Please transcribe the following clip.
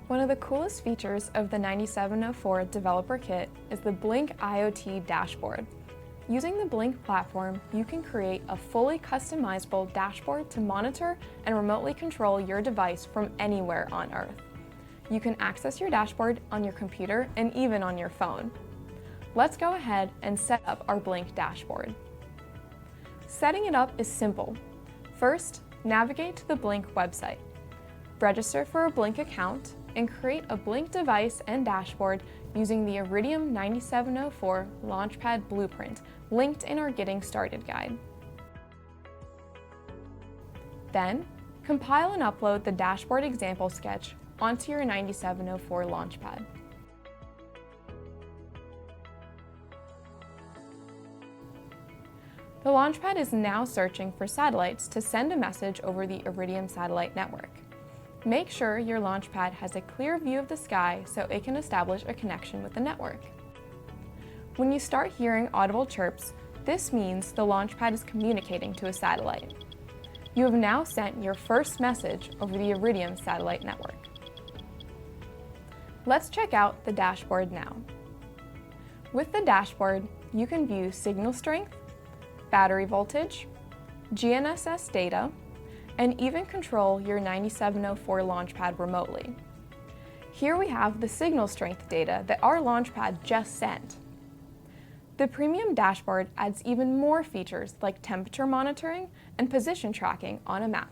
One of the coolest features of the 9704 Developer Kit is the Blink IoT dashboard. Using the Blink platform, you can create a fully customizable dashboard to monitor and remotely control your device from anywhere on Earth. You can access your dashboard on your computer and even on your phone. Let's go ahead and set up our Blink dashboard. Setting it up is simple. First, navigate to the Blink website. Register for a Blink account and create a Blink device and dashboard using the Iridium 9704 Launchpad blueprint linked in our Getting Started guide. Then, compile and upload the dashboard example sketch onto your 9704 Launchpad. The Launchpad is now searching for satellites to send a message over the Iridium satellite network. Make sure your Launchpad has a clear view of the sky so it can establish a connection with the network. When you start hearing audible chirps, this means the Launchpad is communicating to a satellite. You have now sent your first message over the Iridium satellite network. Let's check out the dashboard now. With the dashboard, you can view signal strength, battery voltage, GNSS data, and even control your 9704 Launchpad remotely. Here we have the signal strength data that our Launchpad just sent. The premium dashboard adds even more features like temperature monitoring and position tracking on a map.